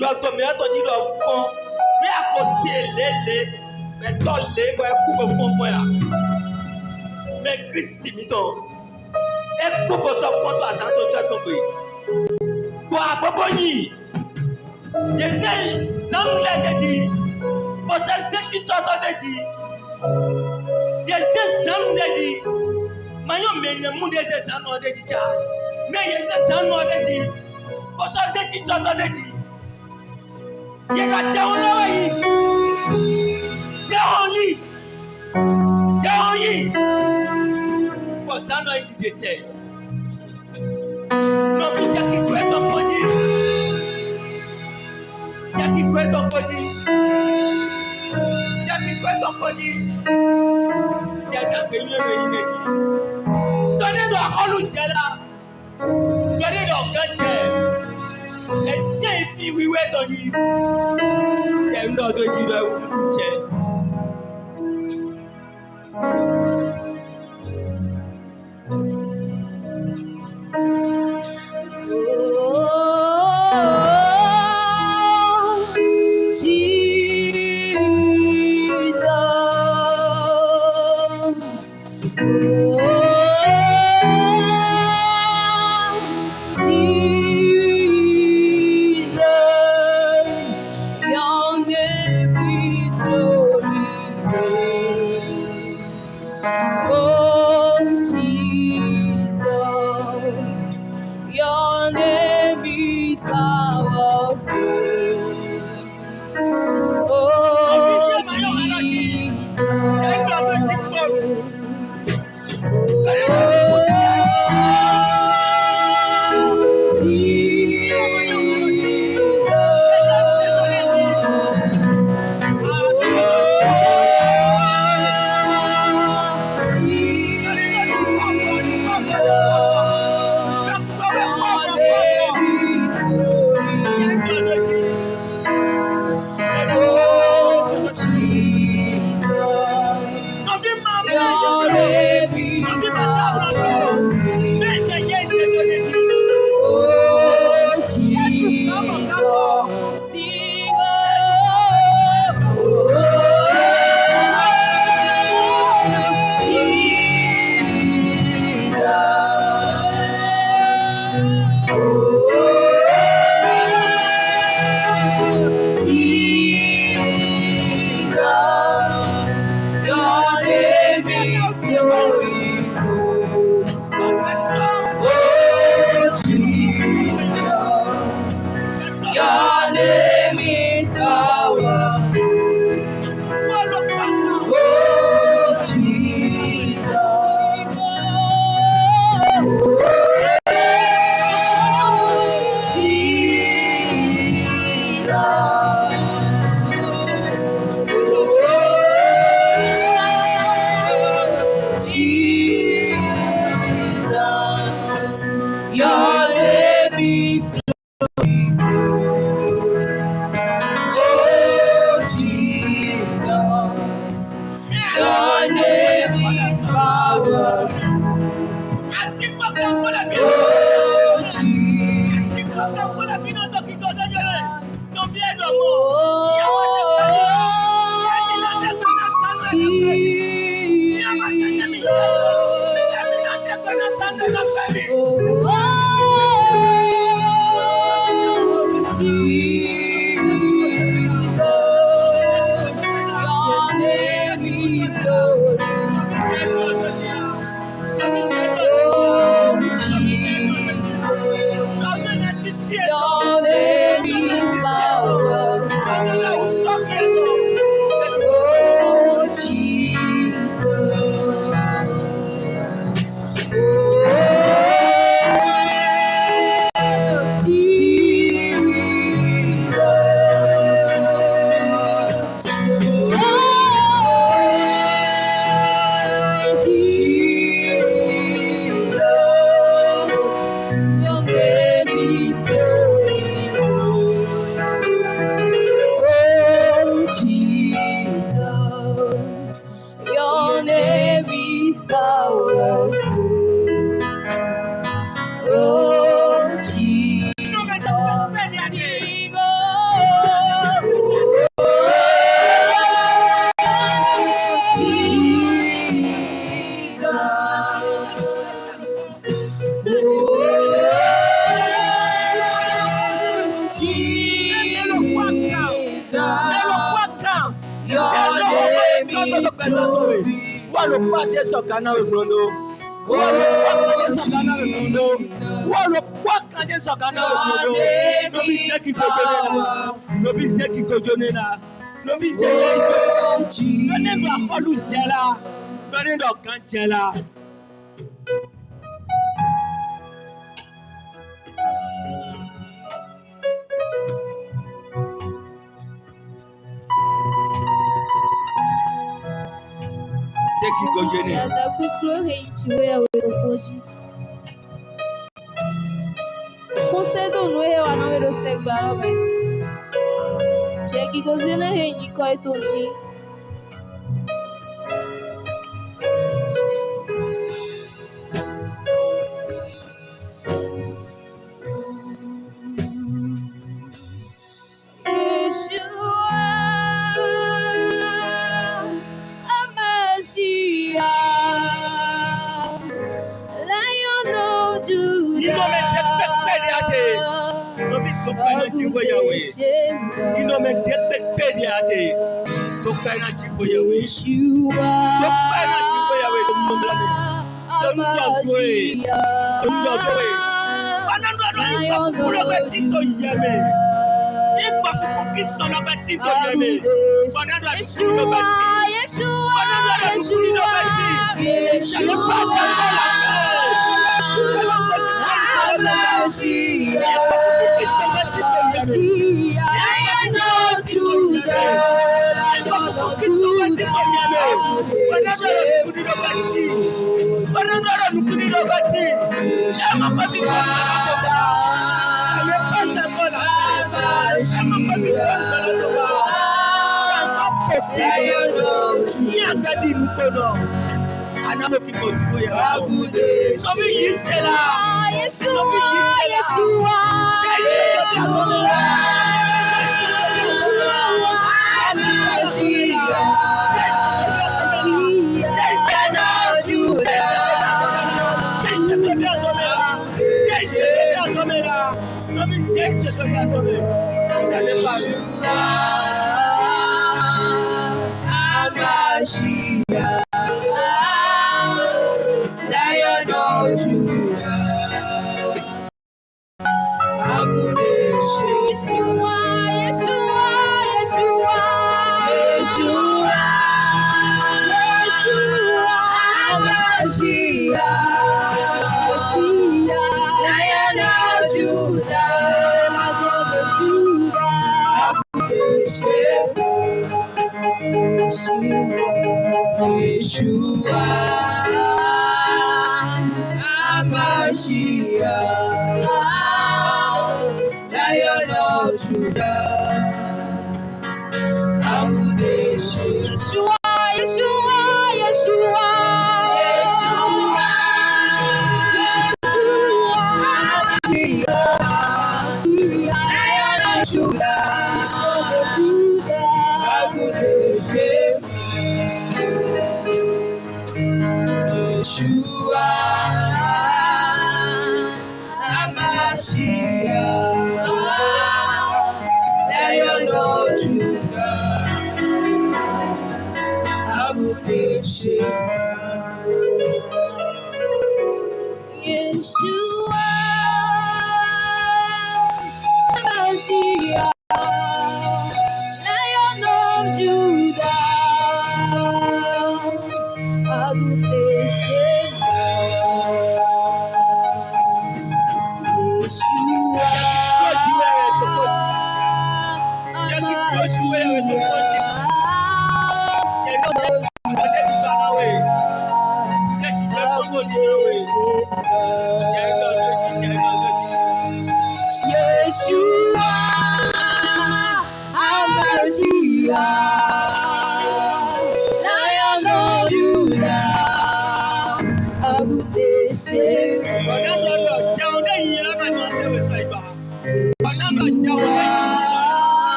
Yɔtɔ mɛ ɛtɔ dzi lɔ fɔn mɛ akɔsi lele mɛ tɔ le bɔ ɛku bɛ fɔn bɔ ya mɛ Kristi mi tɔ ɛku bɛ sɔ fɔn tɔ azãtɔ tɔ ɛtɔ gbe bɔn abɔbɔ yi yɛsɛ zamlɛ de di bɔsɛ sɛti tɔtɔ de di yɛsɛ zam de di mayɔ mɛ nɛmu de sɛ zanɔ de di dza mɛ yɛsɛ zanɔ de di bɔsɛ sɛti tɔtɔ de di. Yega teolowa yi, teoli, bosano yi di dese. No mi jaki kweto koji, jaga kenye me ineji. Done do akolu jela, done do kanje. Ese ifi wiwe to yi. Ndo do di lo ewu kuche.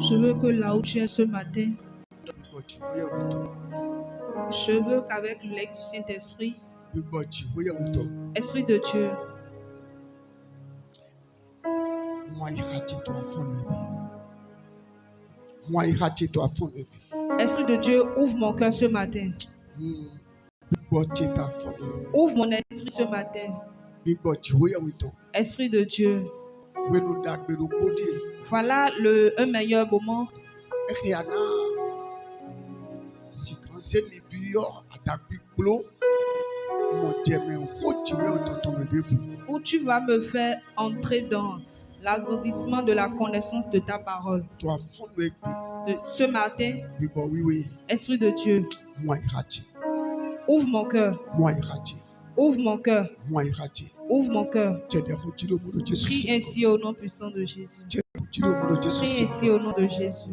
Je veux que là où tu es ce matin, je veux qu'avec le lait du Saint-Esprit, Esprit de Dieu, Esprit de Dieu, ouvre mon cœur ce matin. Ouvre mon esprit ce matin. Esprit de Dieu. Voilà un meilleur moment où tu vas me faire entrer dans l'agrandissement de la connaissance de ta parole. Ce matin, Esprit de Dieu, ouvre mon cœur. Ouvre mon cœur. Ouvre mon cœur. Prie ainsi au nom puissant de Jésus. Prie ainsi au nom de Jésus.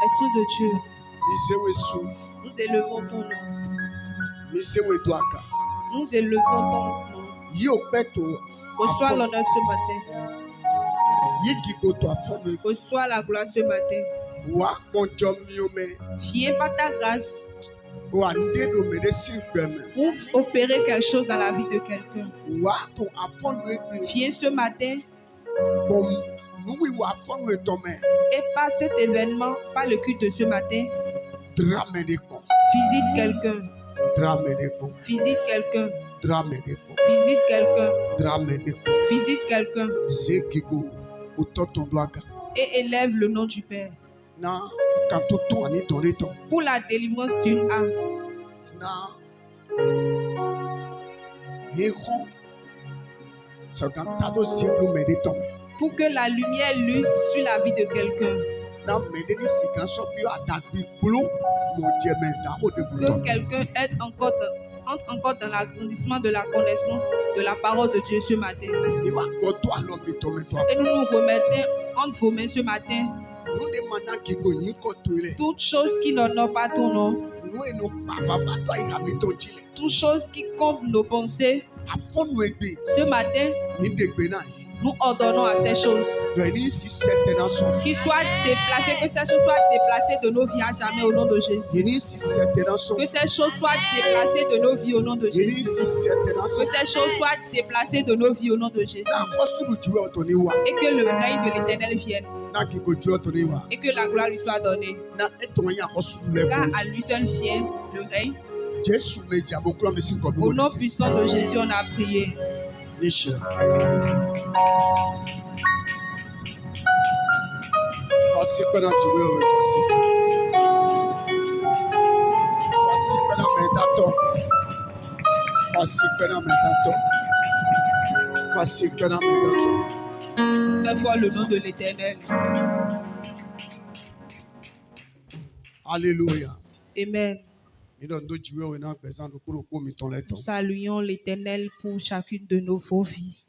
Esprit de Dieu, nous élevons ton nom. Nous élevons ton nom. Reçois l'honneur ce matin. Reçois la gloire ce matin. Viens par ta grâce pour opérer quelque chose dans la vie de quelqu'un. Viens ce matin et par cet événement, par le culte de ce matin, visite quelqu'un. Visite quelqu'un. Visite quelqu'un. Visite quelqu'un. Et élève le nom du Père. Pour la délivrance d'une âme. Pour que la lumière luise sur la vie de quelqu'un. Que quelqu'un entre encore dans l'agrandissement de la connaissance de la parole de Dieu ce matin. Et nous nous remettons entre vos mains ce matin toutes choses qui n'honorent pas ton nom. Toutes choses qui comblent nos pensées. Ce matin, nous ordonnons à ces choses qu'ils soient déplacées, que ces choses soient déplacées de nos vies à jamais au nom de Jésus. Que ces choses soient déplacées de nos vies au nom de Jésus. Que ces choses soient déplacées de nos vies au nom de Jésus. Et que le règne de l'Éternel vienne. Et que la gloire lui soit donnée. Car à lui seul vient le règne. Au nom puissant de Jésus, on a prié. Fais foi le nom de l'Éternel. Alléluia. Amen. Nous saluons l'Éternel pour chacune de nos vies.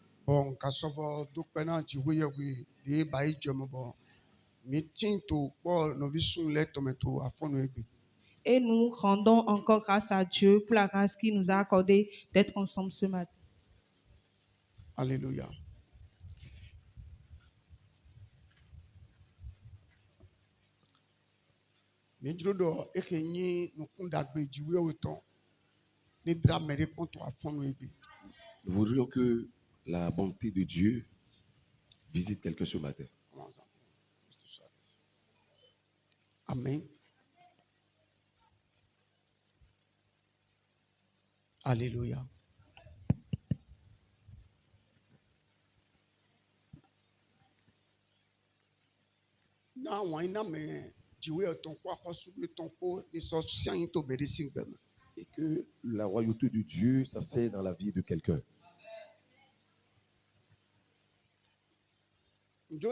Et nous rendons encore grâce à Dieu pour la grâce qu'il nous a accordée d'être ensemble ce matin. Alléluia. Nous voudrions que la bonté de Dieu visite quelqu'un ce matin. Amen. Alléluia. Et que la royauté de Dieu s'asseye dans la vie de quelqu'un. Je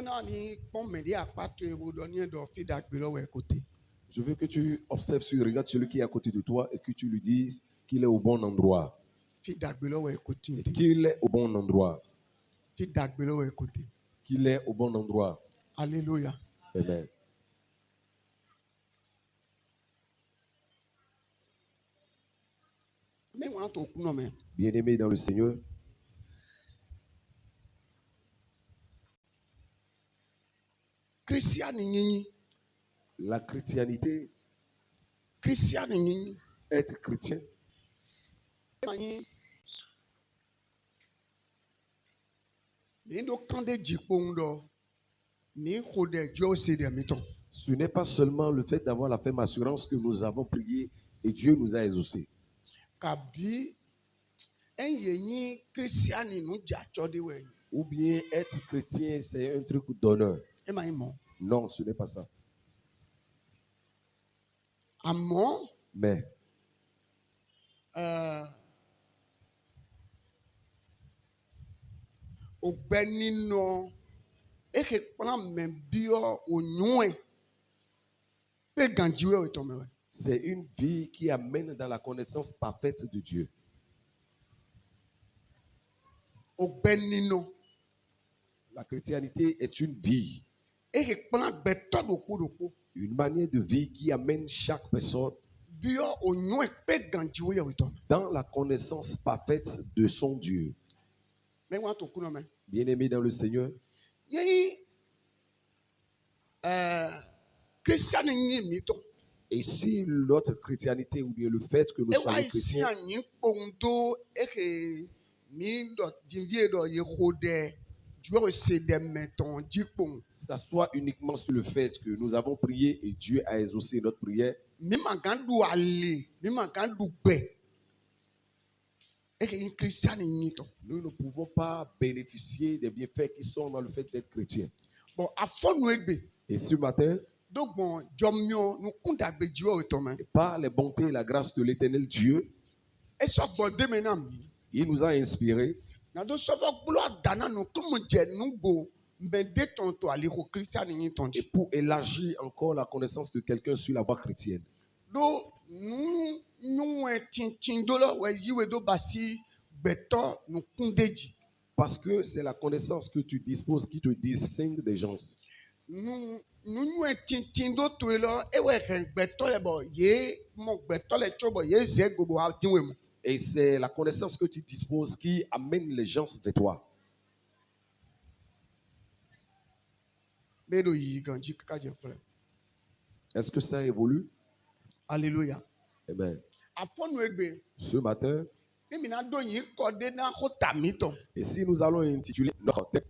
veux que tu observes, tu regardes celui qui est à côté de toi et que tu lui dises qu'il est au bon endroit. Qu'il est au bon endroit. Qu'il est au bon endroit. Alléluia. Amen. Bien-aimé dans le Seigneur, la chrétienté, être chrétien, ce n'est pas seulement le fait d'avoir la ferme assurance que nous avons prié et Dieu nous a exaucés. Ou bien être chrétien, c'est un truc d'honneur. Non, ce n'est pas ça. Mais c'est une vie qui amène dans la connaissance parfaite de Dieu. La chrétienté est une vie. Une manière de vie qui amène chaque personne dans la connaissance parfaite de son Dieu. Bien-aimé dans le Seigneur, et si notre chrétienté ou bien le fait que nous soyons chrétiens, ça soit uniquement sur le fait que nous avons prié et Dieu a exaucé notre prière, nous ne pouvons pas bénéficier des bienfaits qui sont dans le fait d'être chrétien. Et ce matin, par les bontés et la grâce de l'Éternel Dieu, il nous a inspirés et pour élargir encore la connaissance de quelqu'un sur la voie chrétienne. Parce que c'est la connaissance que tu disposes qui te distingue des gens. Et c'est la connaissance que tu disposes qui amène les gens vers toi. Est-ce que ça évolue? Alléluia. Amen. Ce matin, et si nous allons intituler notre thème,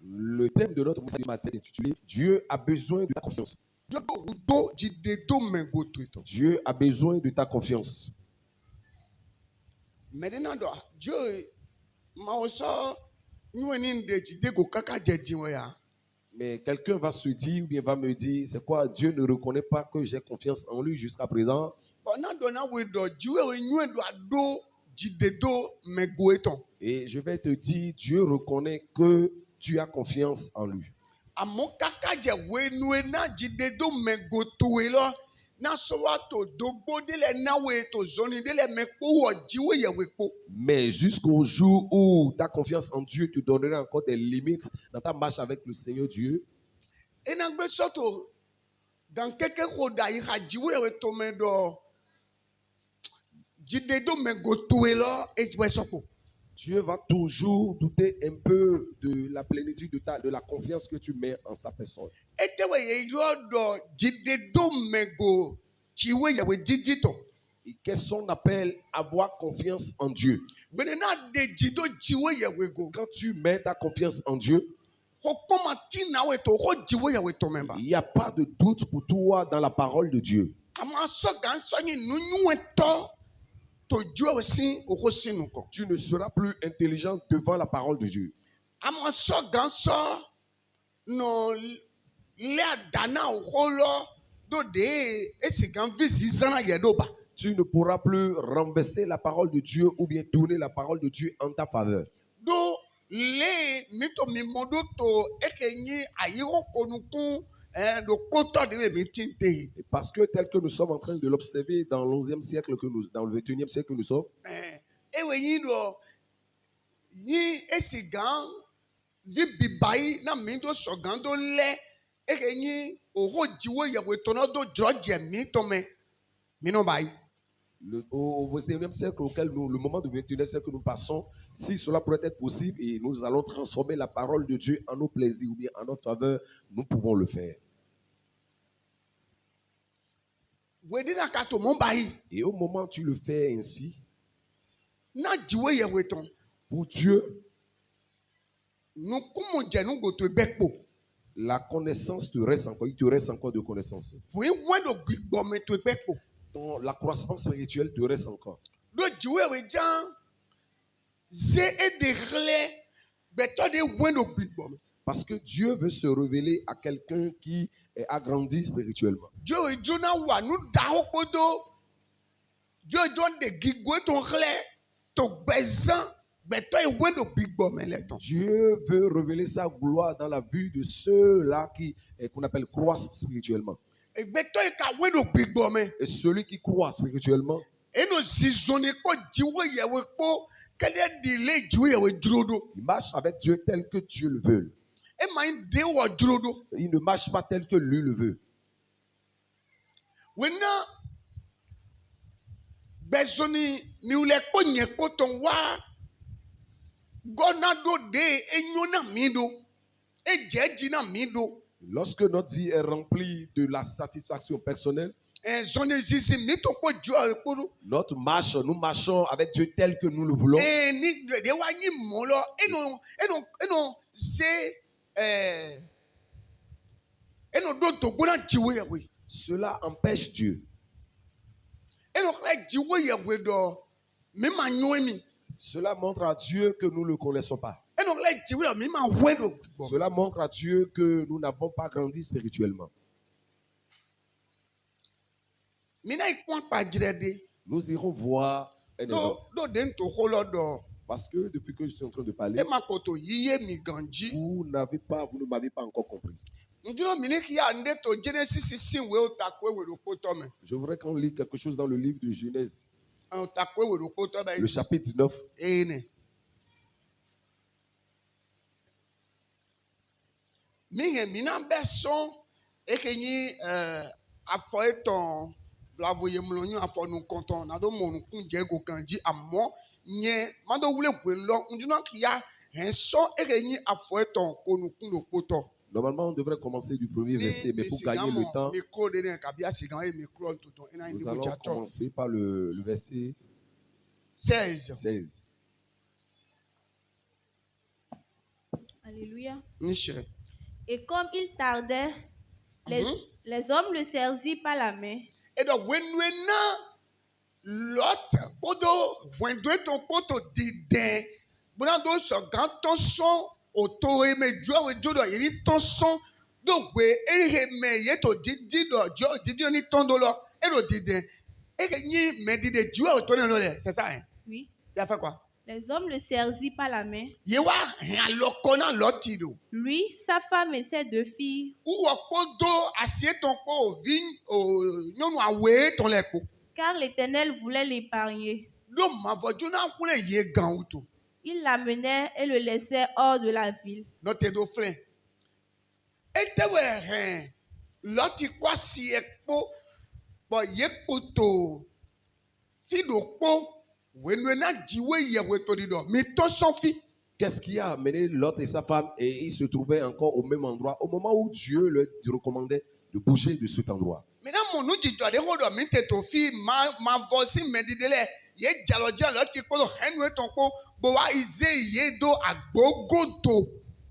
le thème de notre message matin est intitulé Dieu a besoin de ta confiance. Dieu a besoin de ta confiance. Maintenant, Dieu Mais quelqu'un va se dire ou bien va me dire, c'est quoi, Dieu ne reconnaît pas que j'ai confiance en lui jusqu'à présent. Et je vais te dire, Dieu reconnaît que tu as confiance en lui. Mais jusqu'au jour où ta confiance en Dieu te donnera encore des limites dans ta marche avec le Seigneur Dieu. Dieu va toujours douter un peu de la plénitude de la confiance que tu mets en sa personne. Et qu'est-ce qu'on appelle avoir confiance en Dieu? Quand tu mets ta confiance en Dieu, il n'y a pas de doute pour toi dans la parole de Dieu. Tu ne seras plus intelligent devant la parole de Dieu. Tu ne pourras plus renverser la parole de Dieu ou bien tourner la parole de Dieu en ta faveur. Parce que tel que nous sommes en train de l'observer dans le 11e siècle, dans le 21e siècle que nous sommes, au 21e siècle auquel le moment du 21e siècle que nous passons, si cela pourrait être possible et nous allons transformer la parole de Dieu en nos plaisirs ou bien en notre faveur, nous pouvons le faire. Et au moment où tu le fais ainsi, pour Dieu, la connaissance te reste encore, il te reste encore de connaissances. Donc, la croissance spirituelle te reste encore. Parce que Dieu veut se révéler à quelqu'un qui est agrandi spirituellement. Dieu veut révéler sa gloire dans la vue de ceux-là qu'on appelle croissent spirituellement. Et celui qui croit spirituellement, il marche avec Dieu tel que Dieu le veut. Il ne marche pas tel que lui le veut. Lorsque notre vie est remplie de la satisfaction personnelle, notre marche, nous marchons avec Dieu tel que nous le voulons. Cela empêche Dieu. Cela montre à Dieu que nous ne le connaissons pas. Cela montre à Dieu que nous n'avons pas grandi spirituellement. Nous irons voir un exemple. Parce que depuis que je suis en train de parler, vous ne m'avez pas encore compris. Je voudrais qu'on lise quelque chose dans le livre de Genèse, le chapitre 19. Normalement, on devrait commencer du premier verset, mais pour gagner le temps, nous allons commencer par le verset 16. Alléluia. Et comme il tardait, les hommes le saisirent par la main. Et donc, auto e me joa jodo yiri ton son do we e me yeto didi do jo didi ni ton do lo e do didi e ni me didi joa auto no le c'est ça hein? Oui. Il a fait quoi? Les hommes le saisirent par la main. Lui, sa femme et ses 2 filles. Car l'Éternel voulait l'épargner. Il l'amenait et le laissait hors de la ville. Qu'est-ce qui a amené Lot et sa femme et ils se trouvaient encore au même endroit au moment où Dieu leur recommandait de bouger de cet endroit?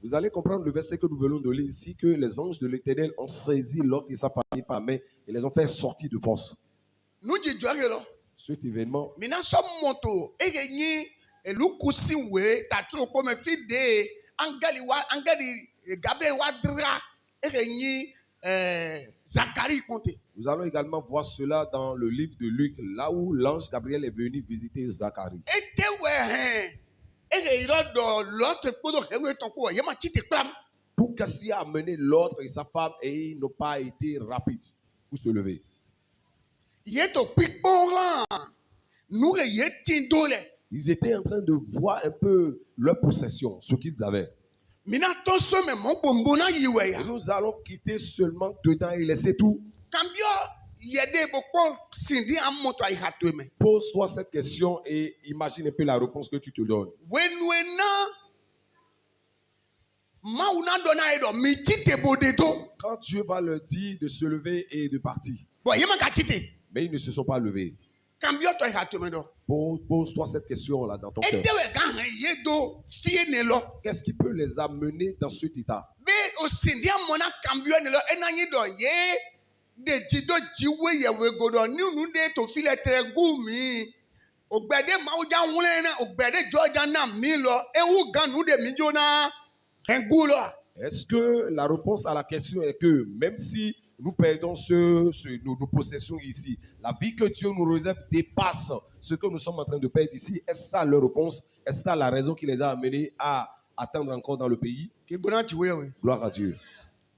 Vous allez comprendre le verset que nous venons de lire ici, que les anges de l'Éternel ont saisi Lot et sa famille par main et les ont fait sortir de force. Cet événement, nous allons également voir cela dans le livre de Luc, là où l'ange Gabriel est venu visiter Zacharie. Pour qu'est-ce qui a amené l'autre et sa femme et ils n'ont pas été rapides pour se lever? Ils étaient en train de voir un peu leur possession, ce qu'ils avaient. Et nous allons quitter seulement dedans et laisser tout. Pose-toi cette question et imagine un peu la réponse que tu te donnes. Quand Dieu va leur dire de se lever et de partir, mais ils ne se sont pas levés. Pose-toi cette question-là dans ton cœur. Qu'est-ce qui peut les amener dans cet état? Est-ce que la réponse à la question est que même si nous perdons nos possessions ici, la vie que Dieu nous réserve dépasse ce que nous sommes en train de perdre ici? Est-ce ça leur réponse? Est-ce ça la raison qui les a amenés à attendre encore dans le pays? Gloire à Dieu.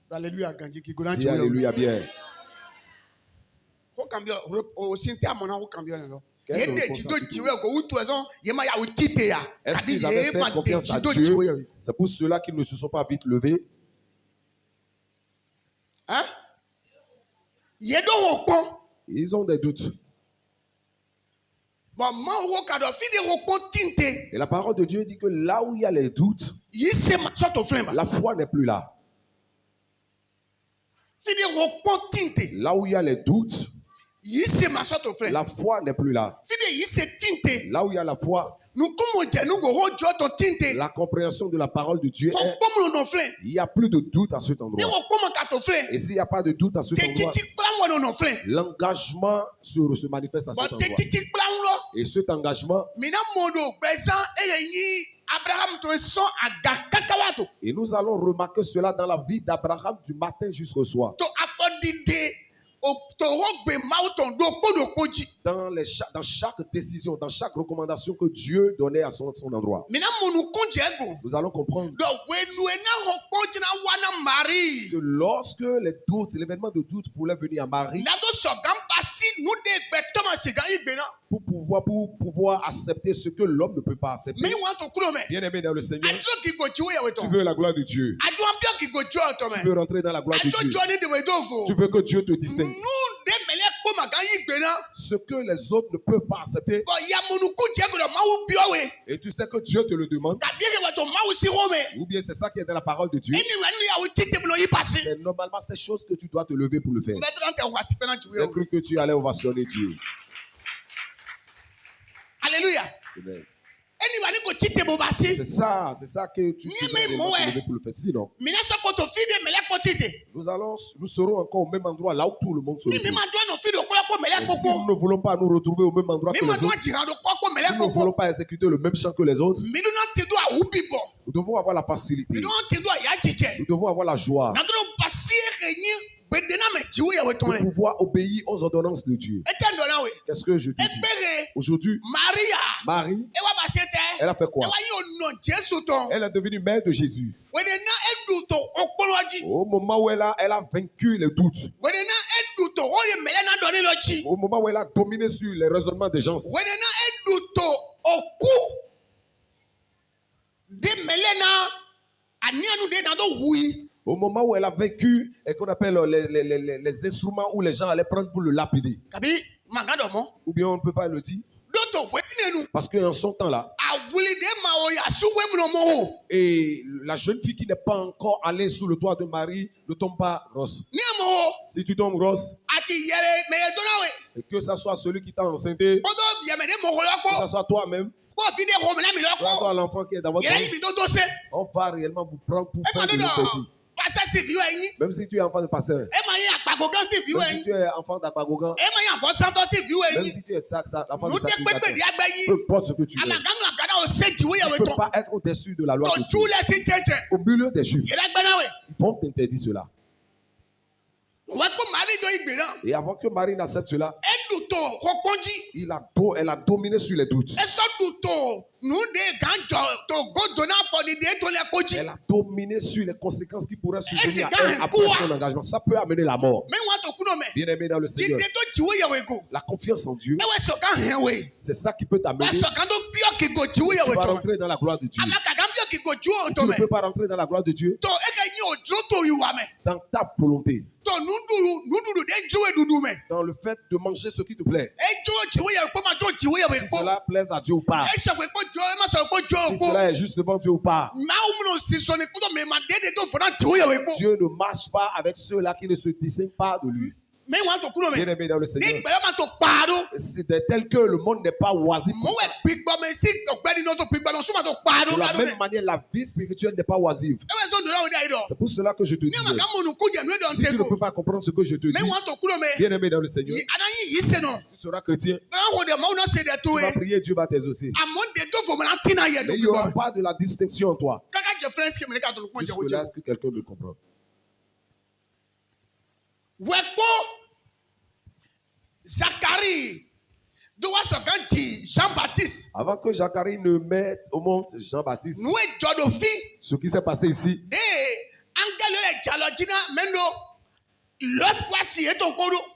Alléluia, dis alléluia bien. Est-ce qu'ils avaient fait confiance à Dieu? C'est pour cela qu'ils ne se sont pas vite levés. Hein? Ils ont des doutes. Et la parole de Dieu dit que là où il y a les doutes, la foi n'est plus là. Là où il y a les doutes, la foi n'est plus là. Là où il y a la foi, la compréhension de la parole de Dieu est, il n'y a plus de doute à cet endroit. Et s'il n'y a pas de doute à cet endroit, l'engagement se manifeste à cet endroit. Et cet engagement, et nous allons remarquer cela dans la vie d'Abraham du matin jusqu'au soir. Dans chaque décision, dans chaque recommandation que Dieu donnait à son endroit. Nous allons comprendre que lorsque les doutes, l'événement de doute voulait venir à Marie, pour pouvoir accepter ce que l'homme ne peut pas accepter. Bien aimé dans le Seigneur, tu veux la gloire de Dieu. Tu veux rentrer dans la gloire de Dieu. Tu veux que Dieu te distingue. Ce que les autres ne peuvent pas accepter. Et tu sais que Dieu te le demande. Ou bien c'est ça qui est dans la parole de Dieu. C'est normalement ces choses que tu dois te lever pour le faire. J'ai cru que tu allais ovationner Dieu. Alléluia. Amen. C'est ça que tu dois te lever pour le faire. Sinon, nous serons encore au même endroit là où tout le monde se retrouve. Et si nous ne voulons pas nous retrouver au même endroit que les autres, nous ne voulons pas exécuter le même chant que les autres, Nous devons avoir la facilité. Nous devons avoir la joie de pouvoir obéir aux ordonnances de Dieu. Qu'est-ce que je te dis? Aujourd'hui, Marie, elle a fait quoi? Elle est devenue mère de Jésus. Au moment où elle a vaincu les doutes. Au moment où elle a dominé sur les raisonnements des gens. Au moment où elle a vaincu et qu'on appelle les instruments où les gens allaient prendre pour le lapider. Ou bien on ne peut pas le dire. Parce qu'en son temps-là, et la jeune fille qui n'est pas encore allée sous le toit de Marie ne tombe pas rose. Si tu tombes rose, et que ce soit celui qui t'a enceinté, que ce soit toi-même, que ce soit l'enfant qui est dans votre vie, on va réellement vous prendre pour faire de l'interdit. Même si tu es enfant de pasteur, même si tu es enfant d'Akbagogan, même si tu es enfant de sacrificateur, peu importe ce que tu es, tu ne peux pas être au-dessus de la loi de Dieu. Au milieu des Juifs, ils vont t'interdire cela. Et avant que Marie n'accepte cela, elle a dominé sur les doutes. Elle a dominé sur les conséquences qui pourraient survenir à elle après son engagement. Ça peut amener la mort. Bien aimé dans le Seigneur, la confiance en Dieu, c'est ça qui peut t'amener. Tu vas rentrer dans la gloire de Dieu. Tu ne peux pas rentrer dans la gloire de Dieu dans ta volonté, dans le fait de manger ce qui te plaît. Si cela plaise à Dieu ou pas, si cela est juste devant Dieu ou pas. Dieu ne marche pas avec ceux-là qui ne se distinguent pas de lui. Bien aimé dans le Seigneur, c'est tel que le monde n'est pas oisif. De la même manière, la vie spirituelle n'est pas oisive. C'est pour cela que je te dis. Si tu ne peux pas comprendre ce que je te dis, bien aimé dans le Seigneur, tu seras chrétien. Tu vas prier, Dieu va t'exaucer. Mais il n'y aura pas de la distinction en toi. Jusque-là, est-ce que quelqu'un me comprend? Zacharie, Jean-Baptiste. Avant que Zacharie ne mette au monde Jean-Baptiste, ce qui s'est passé ici,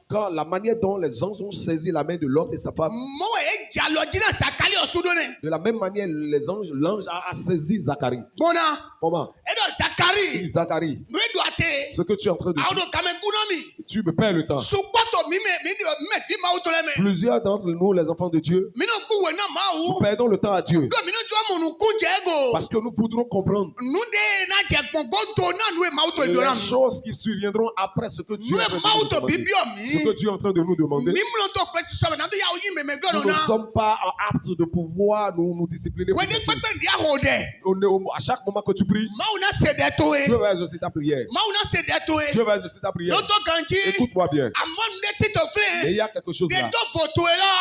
quand la manière dont les anges ont saisi la main de Lot et sa femme, de la même manière, l'ange a saisi Zacharie. Comment? Zacharie, ce que tu es en train de dire, tu me perds le temps. Plusieurs d'entre nous, les enfants de Dieu, nous perdons le temps à Dieu parce que nous voudrons comprendre les choses qui surviendront après ce que Dieu est en train de nous demander. Nous ne sommes pas aptes de pouvoir nous discipliner. À chaque moment que tu pries, Dieu va exaucer ta prière. Dieu va exaucer ta prière. Écoute-moi bien. Mais il y a quelque chose là.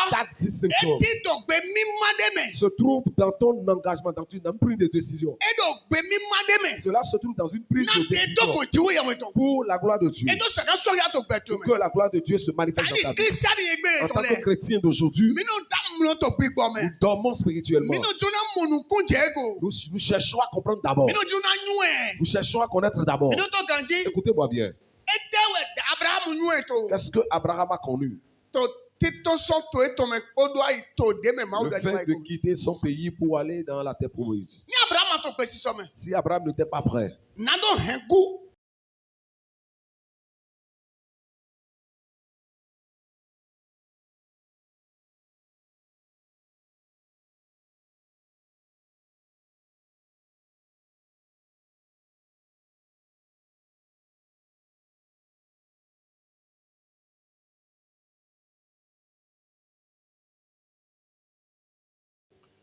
Ta distinction se trouve dans ton engagement, dans une prise de décision. Cela se trouve dans une prise de décision pour la gloire de Dieu. Pour que la gloire de Dieu se manifeste dans ta vie. En tant que chrétien d'aujourd'hui, nous dormons spirituellement. Nous cherchons à comprendre d'abord. Nous cherchons à connaître d'abord. Écoutez-moi bien. Qu'est-ce que Abraham a connu? Le fait de quitter son pays pour aller dans la terre promise. Si Abraham n'était pas prêt,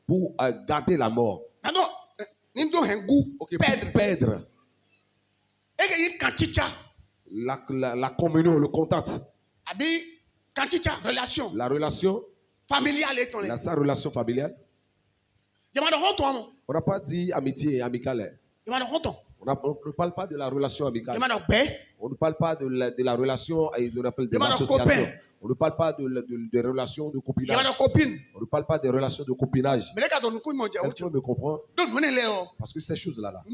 pour garder la mort. Okay, perdre la communion, le contact. Relation. La relation familiale. Sa relation familiale. On n'a pas dit amitié amicale. On ne parle pas de la relation amicale. On ne parle pas de la relation des associations. On ne parle pas de relations de copinage. On ne parle pas de relations de copinage. Quelqu'un me comprend? Parce que ces choses-là, ce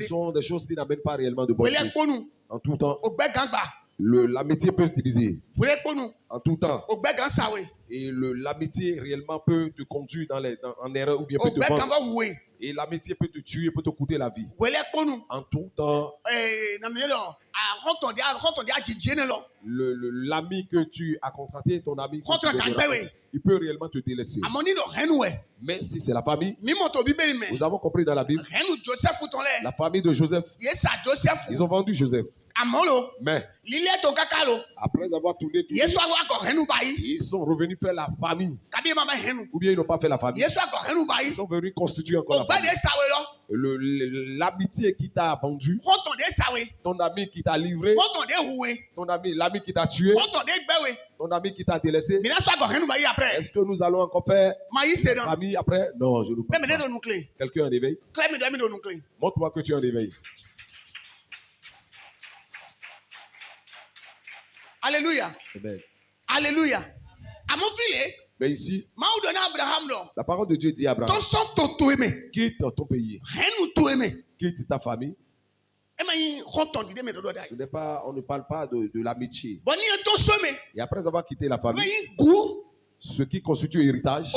sont des choses qui n'amènent pas réellement de bonnes choses. En tout temps, l'amitié peut se diviser. En tout temps. Et l'amitié réellement peut te conduire en erreur ou bien peut te vendre. Et l'amitié peut te tuer, peut te coûter la vie. En tout temps. L'ami que tu as contracté, ton ami, il peut réellement te délaisser. Mais si c'est la famille, nous avons compris dans la Bible, la famille de Joseph, ils ont vendu Joseph. Mais après avoir tourné, ils sont revenus faire la famille. Ou bien ils n'ont pas fait la famille. Ils sont venus constituer encore la famille. L'amitié qui t'a vendu, ton ami qui t'a livré, ton ami, l'ami qui t'a tué, ton ami qui t'a délaissé. Est-ce que nous allons encore faire famille après? Non, je ne pense pas. Quelqu'un en éveil? Montre-moi que tu es en éveil. Alléluia. Amen. Alléluia. Mais ici, la parole de Dieu dit à Abraham, quitte ton pays, quitte ta famille. Ce n'est pas, on ne parle pas de l'amitié. Et après avoir quitté la famille, ce qui constitue l'héritage,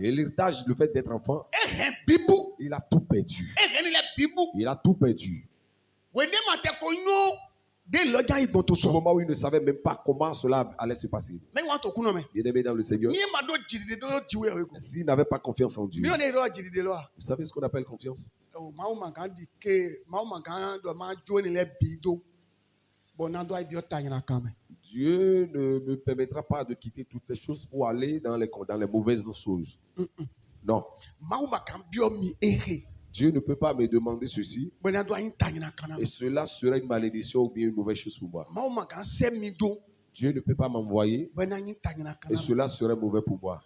et l'héritage, le fait d'être enfant, il a tout perdu. Il a tout perdu. Au moment où il ne savait même pas comment cela allait se passer. Il aimait dans le Seigneur. S'il n'avait pas confiance en Dieu. Vous savez ce qu'on appelle confiance? Dieu ne me permettra pas de quitter toutes ces choses pour aller dans les mauvaises choses. Non. Dieu ne peut pas me demander ceci. Et cela serait une malédiction ou bien une mauvaise chose pour moi. Dieu ne peut pas m'envoyer. Et cela serait mauvais pour moi.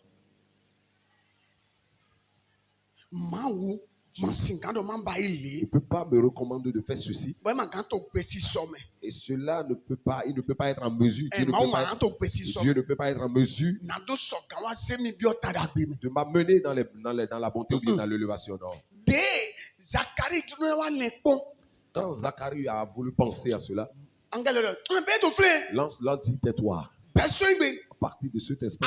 Il ne peut pas me recommander de faire ceci. Et cela ne peut pas, il ne peut pas être en mesure. Dieu ne peut pas être en mesure de m'amener dans la bonté ou bien dans l'élévation. Quand Zacharie a voulu penser à cela, l'ange l'a dit, tais-toi. À partir de cet instant,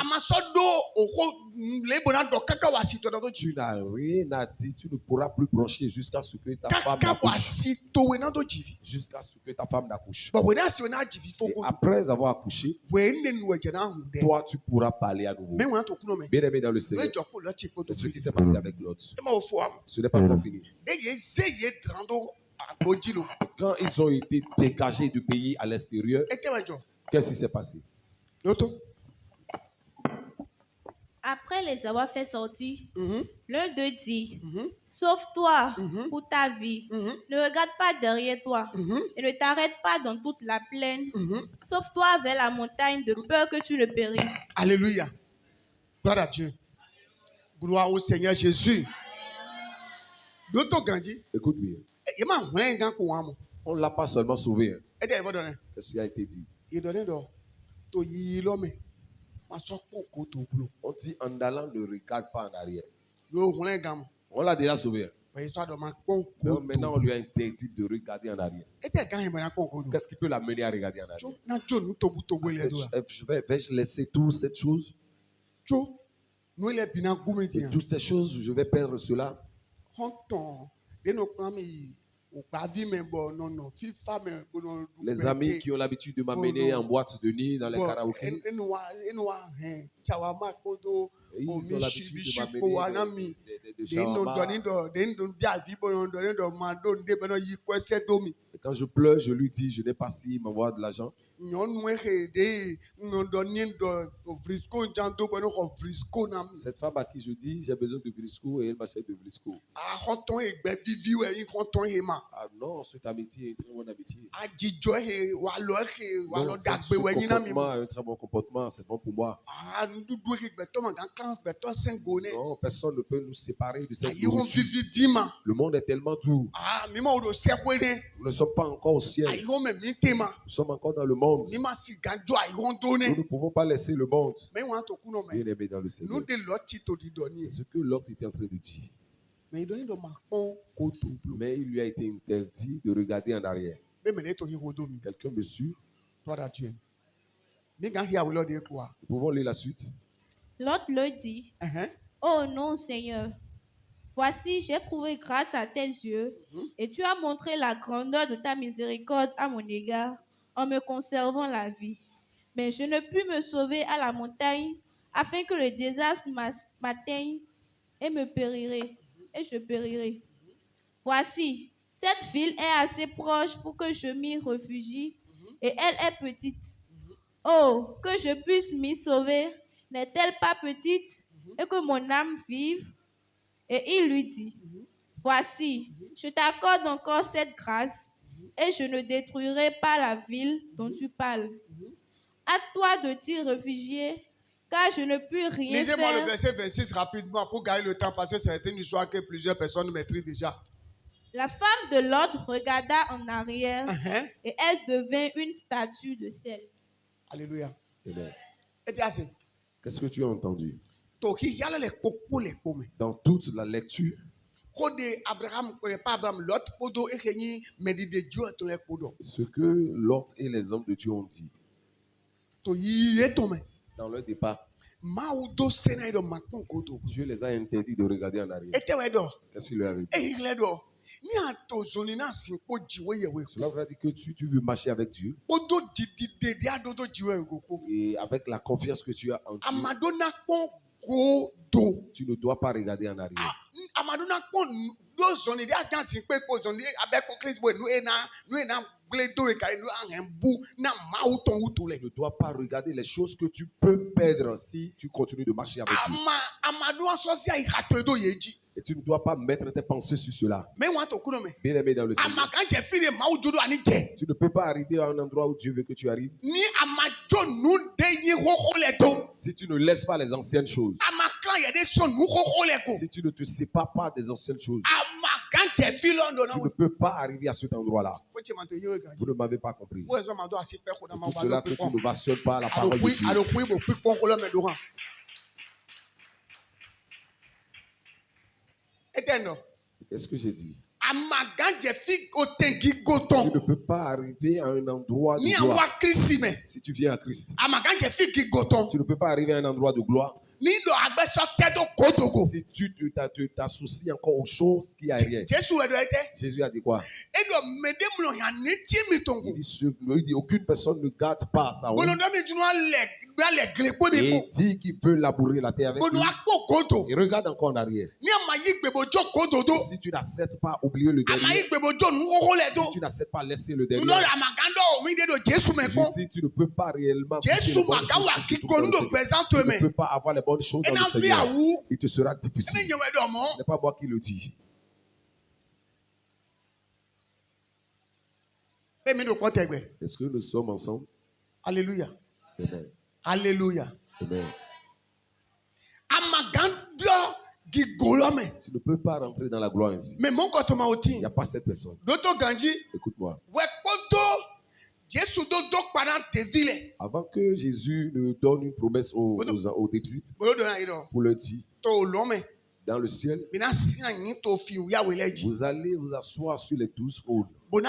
tu n'as rien à dire, tu ne pourras plus brancher jusqu'à ce que ta femme n'accouche. Jusqu'à ce que ta femme n'accouche. Et après avoir accouché, toi tu pourras parler à nouveau. Bien aimé dans le Seigneur, c'est ce qui s'est passé avec l'autre. Ce n'est pas encore fini. Quand ils ont été dégagés du pays à l'extérieur, qu'est-ce qui s'est passé? Après les avoir fait sortir, l'un d'eux dit, sauve-toi pour ta vie, ne regarde pas derrière toi et ne t'arrête pas dans toute la plaine, sauve-toi vers la montagne de peur que tu ne périsses. Alléluia. Gloire à Dieu. Gloire au Seigneur Jésus. Écoute bien. On ne l'a pas seulement sauvé. Qu'est-ce qui a été dit? On dit en allant ne regarde pas en arrière. On l'a déjà sauvé. Donc maintenant on lui a interdit de regarder en arrière. Qu'est-ce qui peut l'amener à regarder en arrière? Vais-je laisser toutes ces choses? Et toutes ces choses, je vais perdre cela. Les amis qui ont l'habitude de m'amener en boîte de nuit dans les karaokés, ils ont l'habitude de m'amener et quand je pleure, je lui dis, je n'ai pas si, il m'envoie de l'argent. Cette femme à qui je dis, j'ai besoin de Vrisco et elle m'achète de Vrisco. Ah non, cet amitié est une très bonne amitié. Non, ce comportement a un très bon comportement, c'est bon pour moi. Non, personne ne peut nous séparer de cette nourriture. Le monde est tellement doux. Nous ne sommes pas encore au ciel. Nous sommes encore dans le monde. Nous ne pouvons pas laisser le monde. Bien aimé dans le Seigneur. C'est ce que Lot était en train de dire. Mais il lui a été interdit de regarder en arrière. Quelqu'un me suit? Nous pouvons lire la suite. Lot le dit. Oh non, Seigneur. Voici, j'ai trouvé grâce à tes yeux, et tu as montré la grandeur de ta miséricorde à mon égard, en me conservant la vie. Mais je ne puis me sauver à la montagne, afin que le désastre m'atteigne et je périrai. Voici, cette ville est assez proche pour que je m'y réfugie, et elle est petite. Oh, que je puisse m'y sauver, n'est-elle pas petite, et que mon âme vive? Et il lui dit, voici, je t'accorde encore cette grâce, et je ne détruirai pas la ville dont tu parles. À toi de t'y réfugier, car je ne puis rien faire. Lisez-moi le verset 26 rapidement pour gagner le temps, parce que c'est une histoire que plusieurs personnes maîtrisent déjà. La femme de Lot regarda en arrière, et elle devint une statue de sel. Alléluia. Qu'est-ce que tu as entendu? Dans toute la lecture, ce que Lot et les hommes de Dieu ont dit dans leur départ, Dieu les a interdits de regarder en arrière. Qu'est-ce qu'il leur avait dit? Cela veut dire que tu veux marcher avec Dieu et avec la confiance que tu as en Dieu. Tu ne dois pas regarder en arrière. Tu ne dois pas regarder les choses que tu peux perdre si tu continues de marcher avec Dieu. Et tu ne dois pas mettre tes pensées sur cela. Bien aimé dans le Seigneur. Tu ne peux pas arriver à un endroit où Dieu veut que tu arrives si tu ne laisses pas les anciennes choses. Si tu ne te sépares pas des anciennes choses, tu ne peux pas arriver à cet endroit-là. Vous ne m'avez pas compris. C'est pour cela que tu ne vacionnes pas la parole de Dieu. Qu'est-ce que j'ai dit? Tu ne peux pas arriver à un endroit de gloire si tu viens à Christ. Tu ne peux pas arriver à un endroit de gloire si tu t'associes encore aux choses qui arrivent. Jésus a dit quoi? Il dit aucune personne ne garde pas sa honte. Et il dit qu'il veut labourer la terre avec lui. Et regarde encore en arrière. Si tu n'acceptes pas oublier le dernier, si tu n'acceptes pas laisser le dernier, je dis tu ne peux pas réellement tu ne peux pas avoir les bonnes choses dans le Seigneur. Il te sera difficile. Ce n'est pas moi qui le dis. Est-ce que nous sommes ensemble? Alléluia. Amen. Alléluia. Amen. Tu ne peux pas rentrer dans la gloire ainsi. Il n'y a pas cette personne. Écoute-moi. Avant que Jésus ne donne une promesse aux disciples pour leur dire, dans le ciel, vous allez vous asseoir sur les 12 trônes. Vous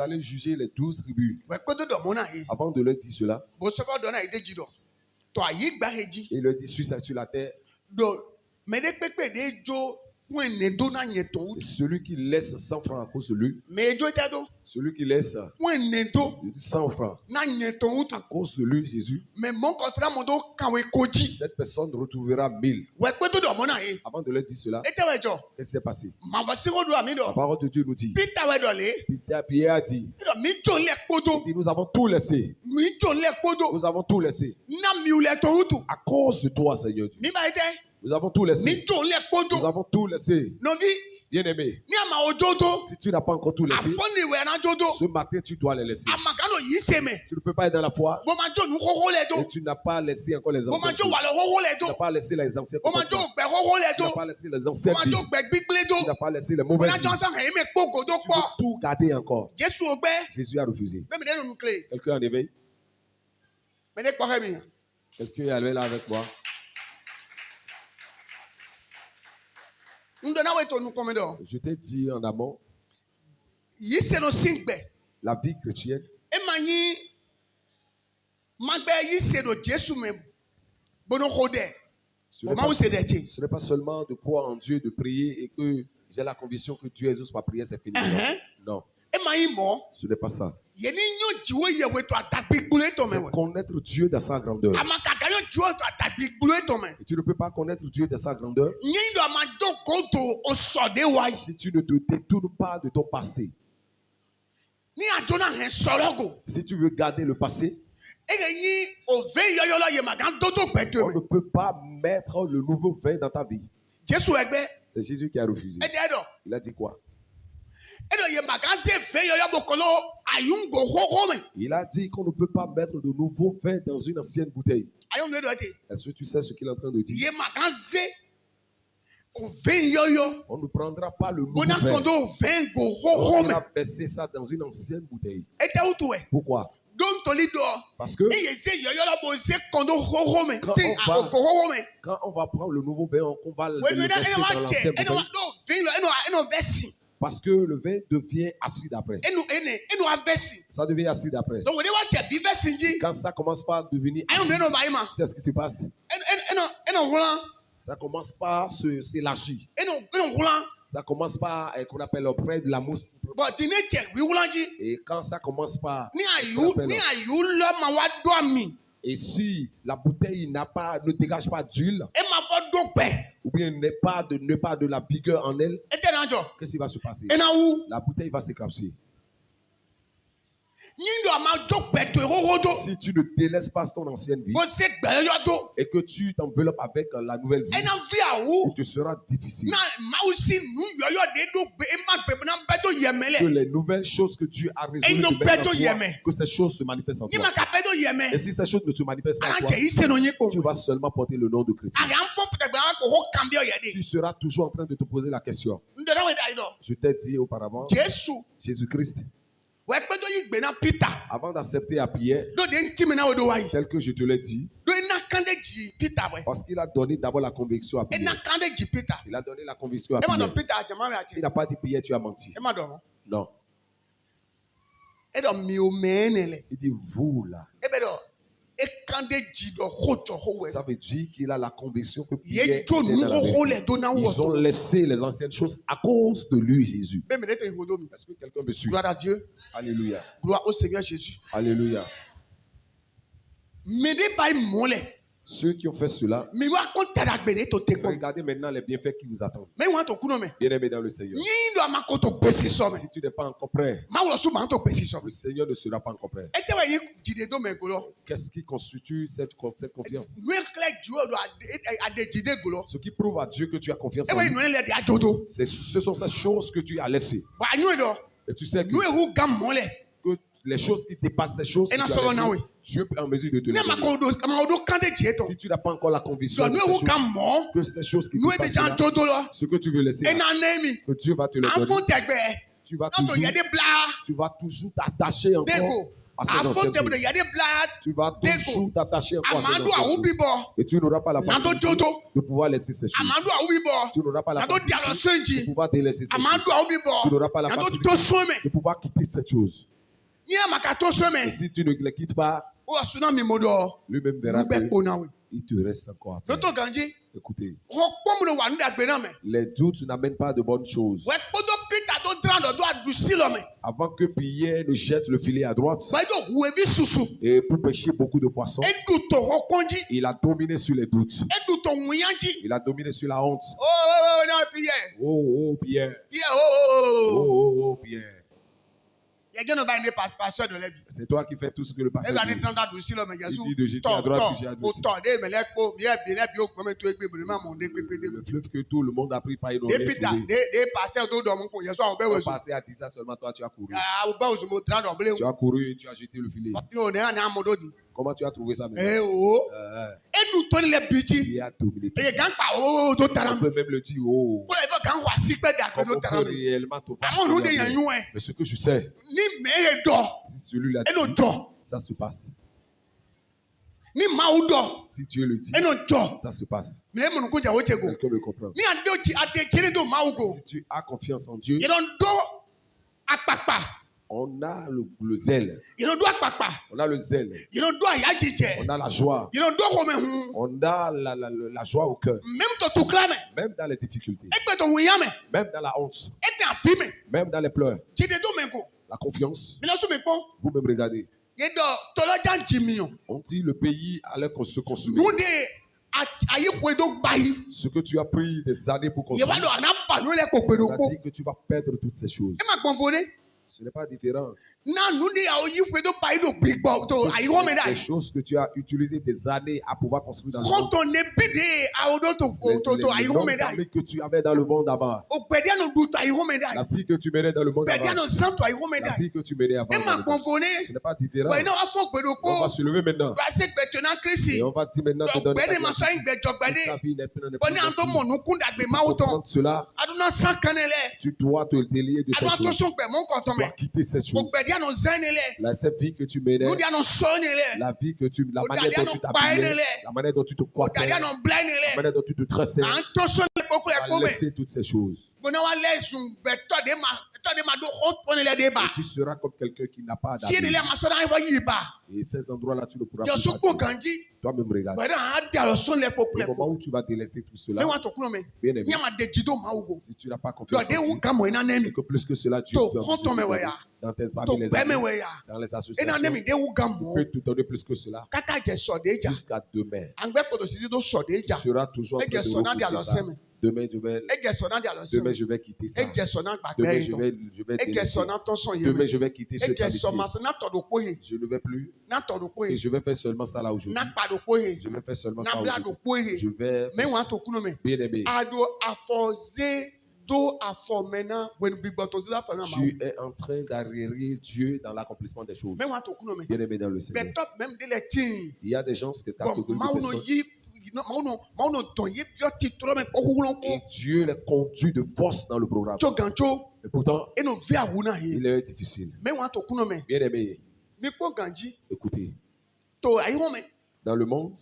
allez juger les 12 tribus. Avant de leur dire cela, il leur dit sur la terre, Et celui qui laisse 100 francs à cause de lui, celui qui laisse 100 francs à cause de lui, Jésus, cette personne retrouvera 1000. Avant de leur dire cela, qu'est-ce qui s'est passé? La parole de Dieu nous dit, Pierre a dit, nous avons tout laissé. Nous avons tout laissé. À cause de toi, Seigneur Dieu. Nous avons tout laissé. Nous avons tout laissé. Bien-aimé, si tu n'as pas encore tout laissé, ce matin tu dois les laisser. Tu ne peux pas être dans la foi et tu n'as pas laissé encore les anciens. Tu n'as pas laissé les anciens. Tu n'as pas laissé les anciens. Tu n'as pas laissé les mauvaises vies. Tu veux tout garder encore. Jésus a refusé. Quelqu'un en éveil? Quelqu'un est allé là avec moi? Je t'ai dit en amont, la vie chrétienne, ce n'est pas seulement de croire en Dieu, de prier et que j'ai la conviction que Dieu exauce ma prière, c'est fini. Non, ce n'est pas ça. C'est connaître Dieu dans sa grandeur. Et tu ne peux pas connaître Dieu dans sa grandeur si tu ne te détournes pas de ton passé. Si tu veux garder le passé, on ne peut pas mettre le nouveau vin dans ta vie. C'est Jésus qui a refusé. Il a dit quoi? Il a dit qu'on ne peut pas mettre de nouveau vin dans une ancienne bouteille. Est-ce que tu sais ce qu'il est en train de dire? On ne prendra pas le nouveau vin. On va verser ça dans une ancienne bouteille. Pourquoi? Parce que quand on va prendre le nouveau vin, on va le verser dans l'ancienne bouteille. Parce que le vin devient acide après. Ça devient acide après. Quand ça commence par devenir acide, c'est ce qui se passe. Ça commence par s'élargir. Ça commence par qu'on appelle près de la mousse. Et quand ça commence par... Et si la bouteille ne dégage pas d'huile, ou bien ne pas de la vigueur en elle, qu'est-ce qui va se passer? La bouteille va s'éclapser. Si tu ne délaisses pas ton ancienne vie et que tu t'enveloppes avec la nouvelle vie, il te sera difficile que les nouvelles choses que tu as résolues de mettre en toi, que ces choses se manifestent en toi. Et si ces choses ne se manifestent pas en toi, tu vas seulement porter le nom de chrétien. Tu seras toujours en train de te poser la question. Je t'ai dit auparavant, Jésus-Christ, avant d'accepter à Pierre, tel que je te l'ai dit, parce qu'il a donné d'abord la conviction à Pierre. Il a donné la conviction à Pierre. Il n'a pas dit Pierre, tu as menti. Non. Il dit vous là. Ça veut dire qu'il a la conviction que Pierre était dans la vérité. Ils ont laissé les anciennes choses à cause de lui, Jésus. Est-ce que quelqu'un me suit? Gloire à Dieu. Alléluia. Gloire au Seigneur Jésus. Alléluia. Ceux qui ont fait cela, regardez maintenant les bienfaits qui vous attendent. Bien-aimés dans le Seigneur. Si tu n'es pas encore prêt, le Seigneur ne sera pas encore prêt. Qu'est-ce qui constitue cette confiance? Ce qui prouve à Dieu que tu as confiance en lui, ce sont ces choses que tu as laissées. Et tu sais que les choses qui dépassent ces choses, Dieu est en mesure de te les donner. Si tu n'as pas encore la conviction que ces choses qui dépassent là, ce que tu veux laisser, que Dieu va te le donner. Tu vas toujours t'attacher encore à ces anciennes choses. Tu vas toujours t'attacher encore à ces anciennes choses. Et tu n'auras pas la possibilité de pouvoir laisser ces choses. Tu n'auras pas la possibilité de pouvoir délaisser ces choses. Tu n'auras pas la possibilité de pouvoir quitter ces choses. Et si tu ne les quittes pas, lui-même verra qu'il te reste encore à faire. Écoutez, les doutes n'amènent pas de bonnes choses. Avant que Pierre ne jette le filet à droite et pour pêcher beaucoup de poissons, il a dominé sur les doutes. Il a dominé sur la honte. Oh, Pierre. Oh, Pierre. C'est toi qui fais tout ce que le pasteur dit. Il dit de jeter à droite, puis j'ai à droite. Le fleuve que tout le monde a pris par une oreille. On passait à 10 ans seulement, toi tu as couru. Tu as couru et tu as jeté le filet. Comment tu as trouvé ça maintenant? Il a dominé. On peut même le dire, oh. On peut réellement te passer. Mais ce que je sais, si celui-là dit, ça se passe. Si Dieu le dit, ça se passe. Quelqu'un me comprend. Si tu as confiance en Dieu, on a le zèle. On a le zèle. On a la joie. On a la joie au cœur. Même dans les difficultés. Même dans la honte. Même dans les pleurs. La confiance. Vous-même regardez. On dit le pays allait se consumer. Ce que tu as pris des années pour construire. On a dit que tu vas perdre toutes ces choses. Ce n'est pas différent. Des choses que tu as utilisées des années à pouvoir construire dans le monde. Les que tu avais dans le monde avant. La vie que tu menais dans le monde avant. La vie que tu menais avant. Ce n'est pas différent. On va se lever maintenant. Et on va dire maintenant de donner ta vie n'est plus comprendre cela. Tu dois te délier de ces choses. Tu dois quitter cette chose. Cette vie que tu menais, la vie que tu, la manière dont tu t'habillais, la manière dont tu te coiffais, la manière dont tu te tressais, tu vas laisser toutes ces choses. Et tu seras comme quelqu'un qui n'a pas d'avenir. Et ces endroits-là, tu ne pourras plus. Toi-même regarde. Le moment où tu vas délester tout cela, bien aimé, si tu n'as pas confiance en Dieu, et que plus que cela, Dieu dans tes familles, dans les associations, il peut te donner plus que cela. Jusqu'à demain, tu seras toujours en train de repousser ça. Demain, je vais quitter ça. Demain, je vais quitter ce qualifié. Je ne vais plus. Et je vais faire seulement ça là aujourd'hui. Je vais faire seulement ça aujourd'hui. Je vais. Bien aimé. Tu es en train d'arriérer Dieu dans l'accomplissement des choses. Bien aimé dans le Seigneur. Il y a des gens qui catégorisent de personnes. Et Dieu les conduit de force dans le programme. Et pourtant, il est difficile. Bien aimé, écoutez, dans le monde,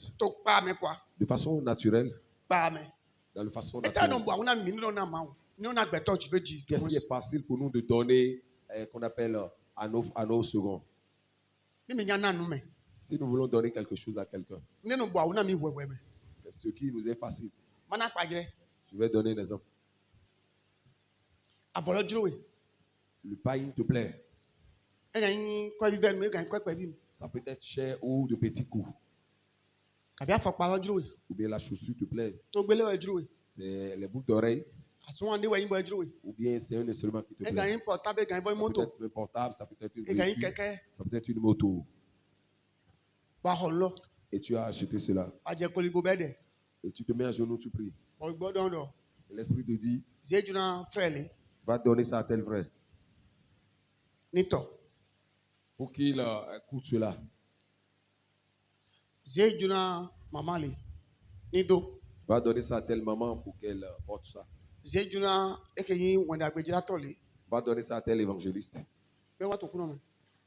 de façon naturelle, dans la façon naturelle, qu'est-ce qui est facile pour nous de donner, qu'on appelle à nos seconds? Si nous voulons donner quelque chose à quelqu'un, ce qui nous est facile, je vais donner un exemple. Le pain te plaît. Ça peut être cher ou de petits coups. Ou bien la chaussure te plaît. C'est les boucles d'oreilles. Ou bien c'est un instrument qui te plaît. Ça peut être un portable, ça peut être une voiture, ça peut être une moto. Et tu as acheté cela. Et tu te mets à genoux, tu pries. Et l'Esprit te dit, va donner ça à tel frère. Pour qu'il écoute cela. Va donner ça à telle maman pour qu'elle porte ça. Va donner ça à tel évangéliste.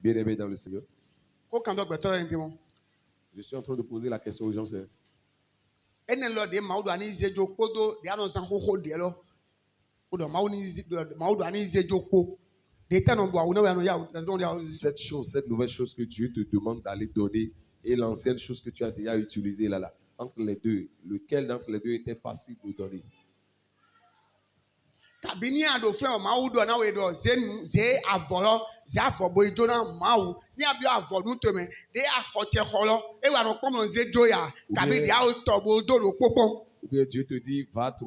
Bien aimé dans le Seigneur. Je suis en train de poser la question aux gens. Cette chose, cette nouvelle chose que Dieu te demande d'aller donner et l'ancienne chose que tu as déjà utilisée là, entre les deux, lequel d'entre les deux était facile de donner? Ou bien Dieu te dit, va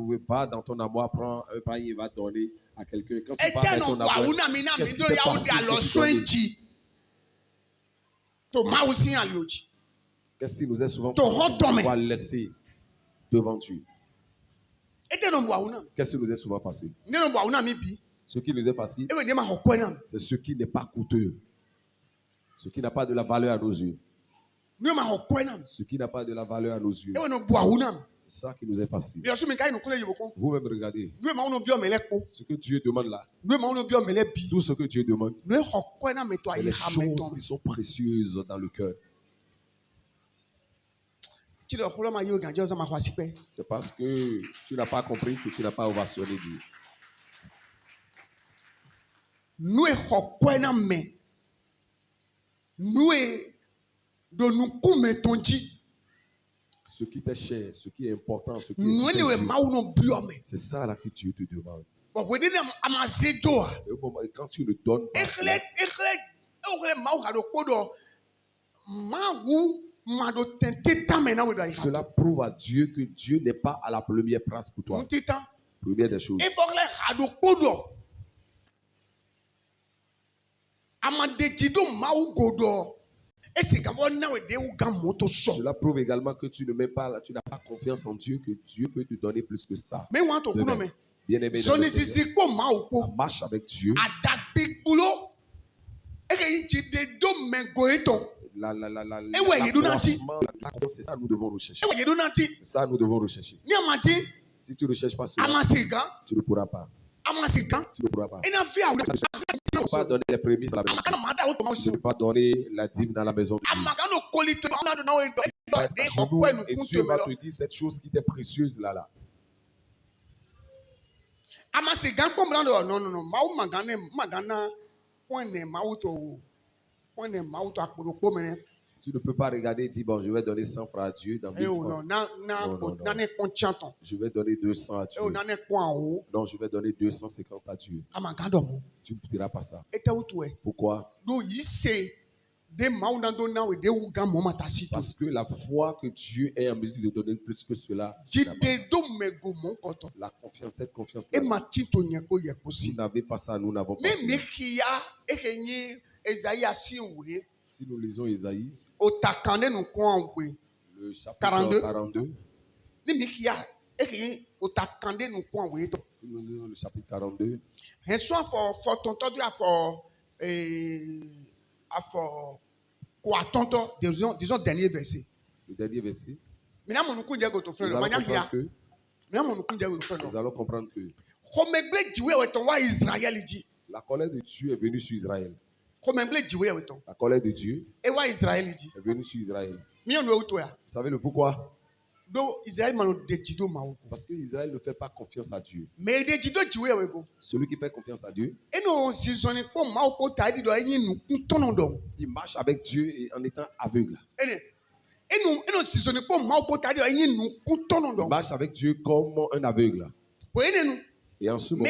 dans ton amour, prends un panier et va donner à quelqu'un. Quand tu vas dans ton amour, qu'est-ce qui t'est facile de donner? Qu'est-ce qui nous est souvent facile de pouvoir laisser devant Dieu? Qu'est-ce qui nous est souvent facile? Ce qui nous est facile, c'est ce qui n'est pas coûteux. Ce qui n'a pas de la valeur à nos yeux. Ce qui n'a pas de la valeur à nos yeux. C'est ça qui nous est facile. Vous-même regardez. Ce que Dieu demande là. Tout ce que Dieu demande. C'est les choses qui sont précieuses dans le cœur. C'est parce que tu n'as pas compris que tu n'as pas ovationné Dieu. Ce qui t'est cher, ce qui est important, ce qui est c'est ça là que Dieu te demande. Et quand tu le donnes pas, cela prouve à Dieu que Dieu n'est pas à la première place pour toi. Première des choses. Cela prouve également que tu n'as pas confiance en Dieu, que Dieu peut te donner plus que ça. Bien aimé, la marche avec Dieu. C'est ça que nous devons rechercher. C'est ça que nous devons rechercher. Si tu ne recherches pas cela, tu ne pourras pas. Tu ne pourras pas. Tu ne peux pas donner les prémices à la maison. Tu ne peux pas donner la dîme dans la maison de Dieu. Et Dieu va te dire cette chose qui était précieuse là. Tu ne peux pas regarder et dire, bon, je vais donner 100 francs à Dieu dans 1000 francs. Non. Je vais donner 200 à Dieu. Non, je vais donner 250 à Dieu. Tu ne diras pas ça. Pourquoi? Parce que la foi que Dieu est en mesure de donner plus que cela, la confiance, cette confiance, si vous n'avez pas ça, nous n'avons pas ça. Si nous lisons Isaïe, le chapitre 42, si nous lisons le chapitre 42, disons dernier verset. Le dernier verset, nous allons comprendre que la colère de Dieu est venue sur Israël. La colère de Dieu est venue sur Israël. Vous savez le pourquoi? Parce que Israël ne fait pas confiance à Dieu. Celui qui fait confiance à Dieu, il marche avec Dieu en étant aveugle. Il marche avec Dieu comme un aveugle. Et en ce moment,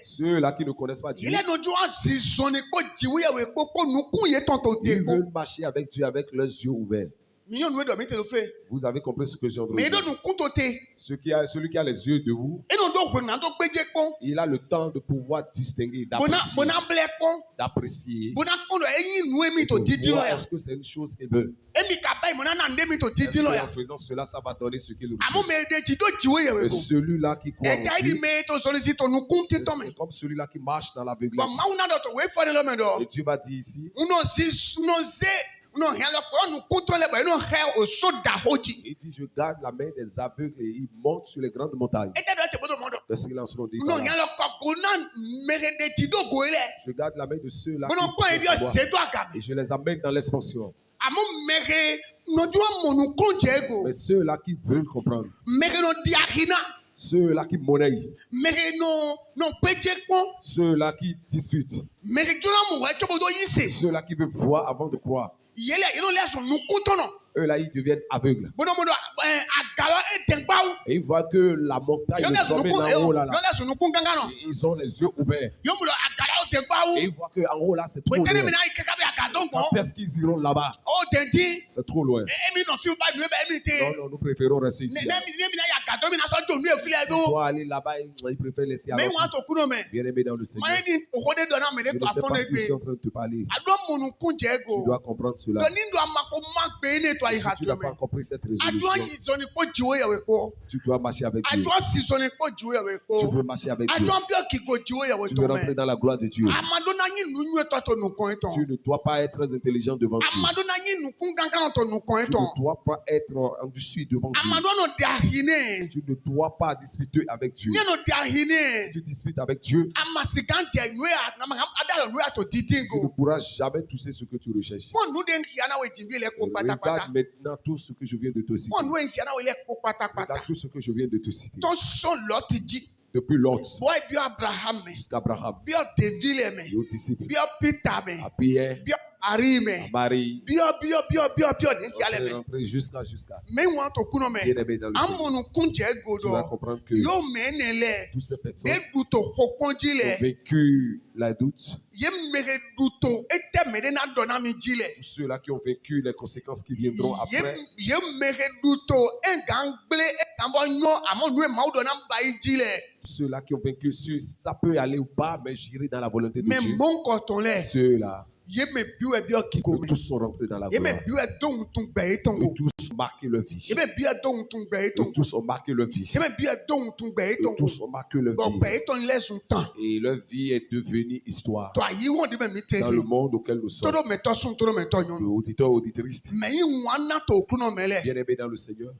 ceux-là qui ne connaissent pas Dieu, ils veulent marcher avec Dieu avec leurs yeux ouverts. Vous avez compris ce que j'ai entendu. Celui qui a les yeux debout, il a le temps de pouvoir distinguer, d'apprécier. Est-ce que c'est une chose qu'il veut? En faisant cela, ça va donner ce qu'il veut. Et celui-là qui croit en Dieu, c'est comme celui-là qui marche dans l'aveuglette. Et Dieu va dire ici, il dit, je garde la main des aveugles et ils montent sur les grandes montagnes. Parce qu'il en seront dit, je garde la main de ceux-là et je les amène dans l'expansion. Mais ceux-là qui veulent comprendre, Ceux-là qui monnaient. Mais non, Ceux-là qui disputent. Ceux-là qui veulent voir avant de croire. Eux là, ils deviennent aveugles. Et ils voient que la montagne est tombée en haut là. Ils ont les yeux ouverts. Et ils voient qu'en haut là, c'est trop loin. Quand est-ce qu'ils iront là-bas? C'est trop loin. Non, nous préférons rester ici. Pour aller là-bas, ils préfèrent laisser aller. Bien aimé dans le Seigneur. Je ne sais pas si je suis en train de te parler. Tu dois comprendre cela. Si tu n'as pas compris cette résolution, tu dois marcher avec Dieu. Tu veux marcher avec Dieu. Tu veux rentrer dans la gloire de Dieu. Tu ne dois pas être très intelligent devant Dieu. Tu ne dois pas être en dessus devant Dieu. Tu ne dois pas disputer avec Dieu. Si tu disputes avec Dieu, tu ne pourras jamais toucher ce que tu recherches. Regarde maintenant tout ce que je viens de te citer. Regarde tout ce que je viens de te citer. Depuis Lot jusqu'à Abraham, aux disciples, à Pierre, à Marie, rentrer jusqu'à. Bien aimé dans le Seigneur. Tu vas comprendre que toutes ces personnes ont vécu la doute. Tous ceux-là qui ont vécu les conséquences qui viendront après. Ceux-là qui ont vécu sur ça peut aller ou pas, mais j'irai dans la volonté de Dieu. Ceux-là, tous sont rentrés dans la gloire. Et tous ont marqué leur vie. Et tous ont marqué leur vie. Et tous ont marqué leur vie. Et leur vie est devenue histoire. Dans le monde auquel nous sommes. Auditeurs, auditrices. Bien aimés dans le Seigneur.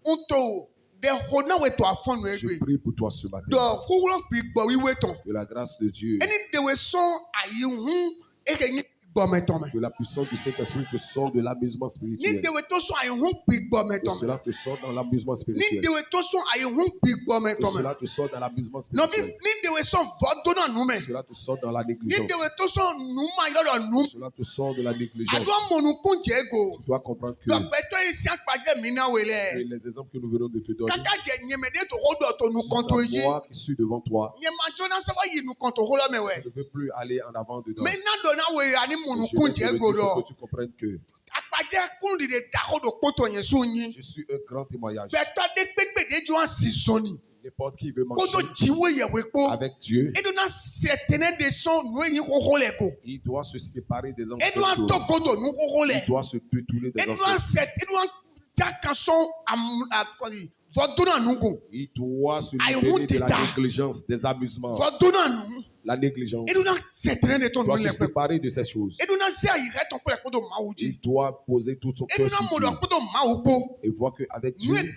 Je prie pour toi ce matin. Que la grâce de Dieu, que la puissance du Saint-Esprit te sort de l'amusement spirituel. Que cela te sort dans l'amusement spirituel. Que cela te sort dans l'amusement spirituel. Cela te sort dans la négligence. Cela te sort de la négligence. Tu dois comprendre que les exemples que nous venons de te donner, c'est moi qui suis devant toi. Je ne veux plus aller en avant dedans. Je veux que tu comprennes que je suis un grand témoignage. N'importe qui veut marcher avec Dieu, il doit se séparer des anciennes choses. Il doit se détourner des anciennes choses. Il doit se libérer de la négligence, des amusements. La négligence. Il doit se séparer de ces choses. Il doit poser tout son cœur sur Dieu et voir qu'avec Dieu, ce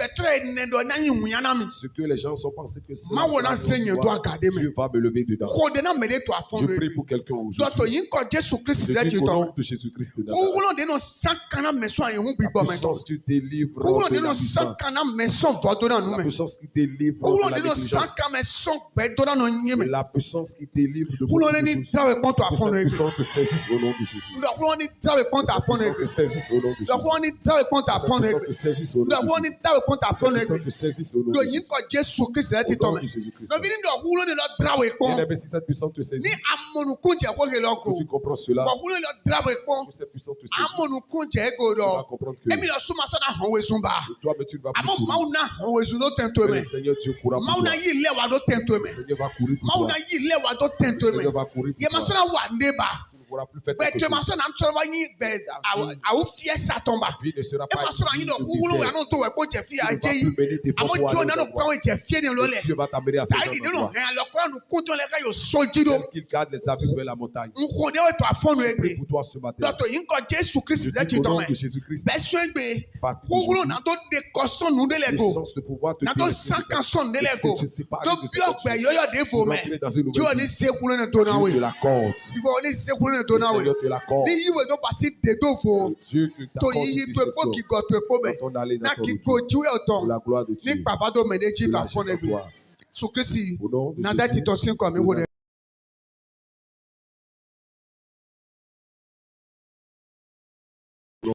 que les gens sont pensés que c'est, Dieu va me lever dedans. Je prie pour quelqu'un aujourd'hui. Je dis au nom de Jésus-Christ de Nazareth. La puissance qui délivre de la puissance. La puissance qui délivre de la négligence. La puissance qui délivre de beaucoup de choses. Que cette puissance te saisisse au nom de Jésus. Que cette puissance te saisisse au nom de Jésus. Que cette puissance te saisisse au nom de Jésus. Que cette puissance te saisisse au nom de Jésus. Au nom de Jésus-Christ. Bien-aimé, si cette puissance te saisit, que tu comprends cela, que cette puissance te saisisse, tu vas comprendre que toi, mais tu ne vas plus courir. Mais le Seigneur Dieu courra pour toi. Le Seigneur va courir pour toi. Le Seigneur va courir pour toi. Tu ne pourras plus faire quelque chose. Ta vie ne sera pas une vie de misère. Tu ne vas plus mener tes propres et Dieu va t'amener à cet endroit. Tel qu'il garde les aveugles vers la montagne. Je prie pour toi ce matin. Je dis au nom de Jésus-Christ. Par l'essence de pouvoir te te séparer de cette chose. Pour entrer dans une nouvelle vie. Dieu te l'accorde. Le Seigneur te l'accorde. Dieu te t'accorde dans ton aller, dans ton retour. Pour la gloire de Dieu. Que la gloire. Sukesi. Au nom de Nazareth Jésus. itosin kwa mihode.